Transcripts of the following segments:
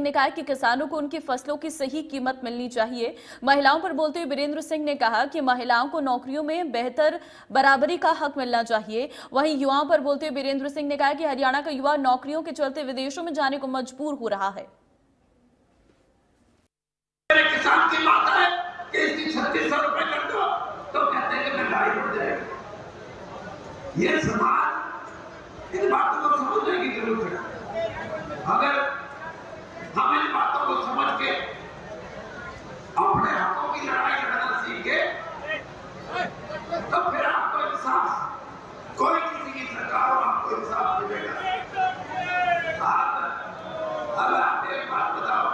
ने कहा कि किसानों को उनकी फसलों की सही कीमत मिलनी चाहिए। महिलाओं पर बोलते हुए वीरेंद्र सिंह ने कहा कि महिलाओं को नौकरियों में बेहतर बराबरी का हक मिलना चाहिए। वहीं युवाओं पर बोलते हुए वीरेंद्र सिंह ने कहा कि हरियाणा का युवा नौकरियों के चलते विदेशों में जाने को मजबूर हो रहा है। किसान की बात है कि इसकी 3600 रुपए कर दो तो कहते हैं कि महंगाई बढ़ जाएगी। ये समाज इन बातों को समझने की जरूरत है। अगर हम इन बातों को समझ के अपने हकों की लड़ाई लड़ना सीखे तो फिर आपको इंसाफ, कोई किसी की सरकार हो आपको इंसाफ मिलेगा। अब आप एक बात बताओ,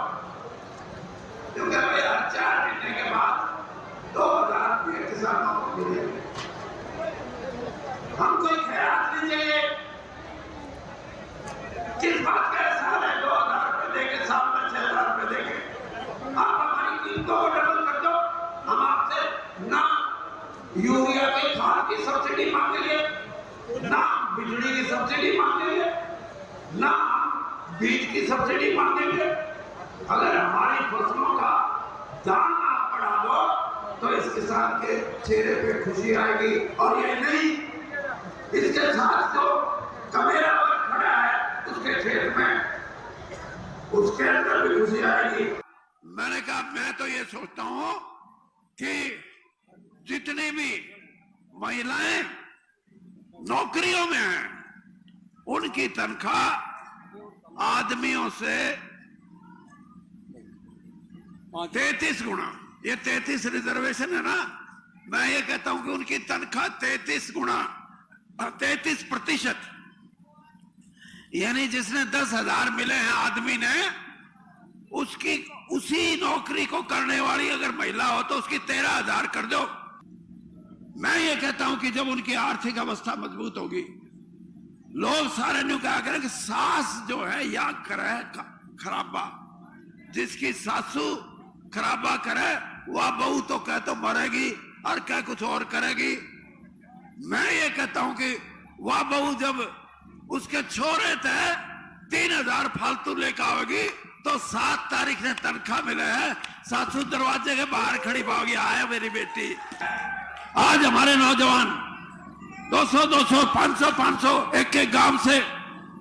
क्योंकि भाई हर 4 महीने के बाद 2000 रुपये किसानों को मिलेंगे। हमको एक ख्याल नहीं चाहिए किस बात का एहसास है 2000 रुपये देके साल में 6000 रुपये देके आप हमारी कीमतों को डबल कर दो। हम आपसे ना यूरिया के खाद की सब्सिडी मांगेंगे, ना बिजली की सब्सिडी मांगेंगे, ना बीज की सब्सिडी मांगेंगे। अगर हमारी फसलों का दाम आप बढ़ा दो तो इस किसान के चेहरे पे खुशी आएगी। और ये नहीं, इसके साथ जो कमेरा पर खड़ा है उसके खेत में, उसके अंदर भी खुशी आएगी। मैंने कहा मैं तो ये सोचता हूं कि जितनी भी महिलाएं नौकरियों में हैं उनकी तनख्वाह आदमियों से 33 गुना, ये 33 रिजर्वेशन है ना, मैं ये कहता हूं कि उनकी तनख्वाह 33 गुना, 33%, यानी जिसने 10,000 मिले हैं आदमी ने, उसकी उसी नौकरी को करने वाली अगर महिला हो तो उसकी 13,000 कर दो। मैं ये कहता हूं कि जब उनकी आर्थिक अवस्था मजबूत होगी, लोग सारे न्यू क्या करें कि सास जो है या करे खराबा, जिसकी सासू खराबा करे वह बहू तो कह तो मरेगी और क्या कुछ और करेगी। मैं ये कहता हूं कि वह बहू जब उसके छोरे थे 3000 फालतू लेकर आएगी तो 7 तारीख ने तनख्वाह मिले है, सासू दरवाजे के बाहर खड़ी पाओगी, आया मेरी बेटी। आज हमारे नौजवान 200, 500 एक गांव से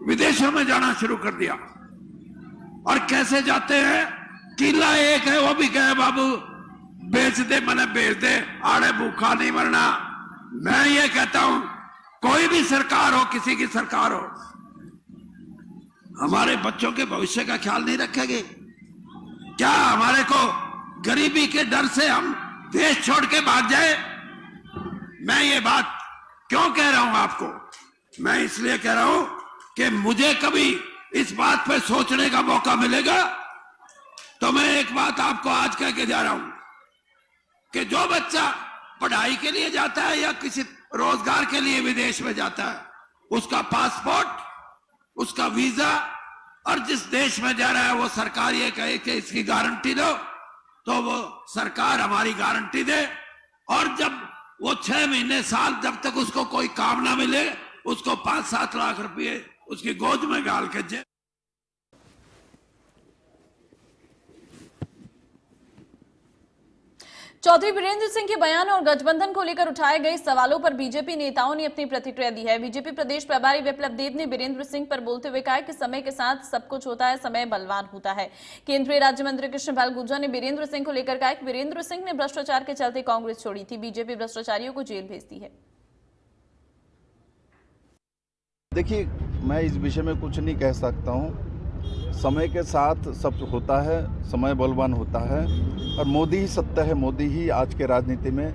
विदेशों में जाना शुरू कर दिया। और कैसे जाते हैं? किला एक है, वो भी कहे बाबू बेच दे, मैंने बेच दे, आड़े भूखा नहीं मरना। मैं ये कहता हूं कोई भी सरकार हो, किसी की सरकार हो, हमारे बच्चों के भविष्य का ख्याल नहीं रखेगी क्या? हमारे को गरीबी के डर से हम देश छोड़ के भाग जाए? मैं ये बात क्यों कह रहा हूं आपको? मैं इसलिए कह रहा हूं कि मुझे कभी इस बात पे सोचने का मौका मिलेगा तो मैं एक बात आपको आज कह के जा रहा हूं कि जो बच्चा पढ़ाई के लिए जाता है या किसी रोजगार के लिए विदेश में जाता है, उसका पासपोर्ट, उसका वीजा, और जिस देश में जा रहा है वो सरकार ये कहे कि इसकी गारंटी दो, तो वो सरकार हमारी गारंटी दे। और जब वो 6 महीने साल जब तक उसको कोई काम ना मिले, उसको 5-7 लाख रुपए उसकी गोद में डाल के दे। चौधरी वीरेंद्र सिंह के बयान और गठबंधन को लेकर उठाए गए सवालों पर बीजेपी नेताओं ने अपनी प्रतिक्रिया दी है। बीजेपी प्रदेश प्रभारी विप्लव देव ने वीरेंद्र सिंह पर बोलते हुए कहा कि समय के साथ सब कुछ होता है, समय बलवान होता है। केंद्रीय राज्य मंत्री कृष्णपाल गुर्जर ने वीरेंद्र सिंह को लेकर कहा कि वीरेंद्र सिंह ने भ्रष्टाचार के चलते कांग्रेस छोड़ी थी, बीजेपी भ्रष्टाचारियों को जेल भेजती है। देखिए, मैं इस विषय में कुछ नहीं कह सकता हूँ। समय के साथ सब होता है, समय बलवान होता है, और मोदी ही सत्य है, मोदी ही आज के राजनीति में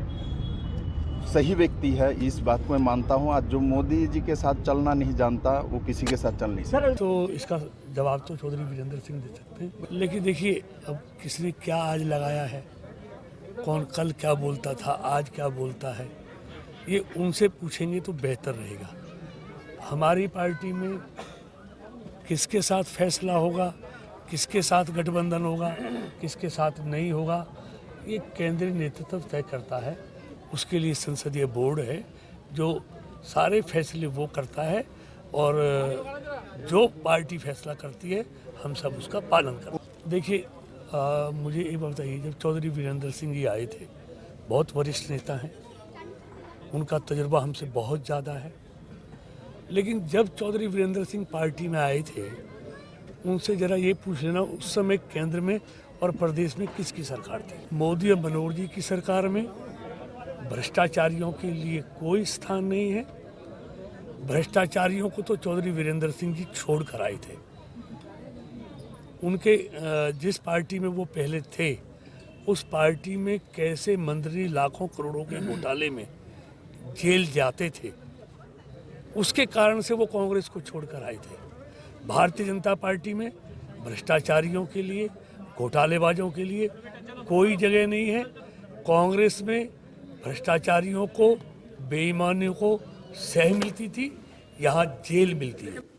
सही व्यक्ति है, इस बात को मैं मानता हूँ। आज जो मोदी जी के साथ चलना नहीं जानता वो किसी के साथ चल नहीं सकता। तो इसका जवाब तो चौधरी वीरेंद्र सिंह दे सकते हैं, लेकिन देखिए अब किसने क्या आज लगाया है, कौन कल क्या बोलता था, आज क्या बोलता है, ये उनसे पूछेंगे तो बेहतर रहेगा। हमारी पार्टी में किसके साथ फैसला होगा, किसके साथ गठबंधन होगा, किसके साथ नहीं होगा, ये केंद्रीय नेतृत्व तय करता है। उसके लिए संसदीय बोर्ड है जो सारे फैसले वो करता है, और जो पार्टी फैसला करती है हम सब उसका पालन करते हैं। देखिए मुझे एक बात बताइए, जब चौधरी वीरेंद्र सिंह जी आए थे, बहुत वरिष्ठ नेता हैं, उनका तजुर्बा हमसे बहुत ज़्यादा है, लेकिन जब चौधरी वीरेंद्र सिंह पार्टी में आए थे, उनसे ज़रा ये पूछ लेना उस समय केंद्र में और प्रदेश में किसकी सरकार थी। मोदी और मनोहर जी की सरकार में भ्रष्टाचारियों के लिए कोई स्थान नहीं है। भ्रष्टाचारियों को तो चौधरी वीरेंद्र सिंह जी छोड़ कर आए थे। उनके जिस पार्टी में वो पहले थे, उस पार्टी में कैसे मंत्री लाखों करोड़ों के घोटाले में जेल जाते थे, उसके कारण से वो कांग्रेस को छोड़कर आए थे। भारतीय जनता पार्टी में भ्रष्टाचारियों के लिए, घोटालेबाजों के लिए कोई जगह नहीं है। कांग्रेस में भ्रष्टाचारियों को, बेईमानियों को सह मिलती थी, यहाँ जेल मिलती है।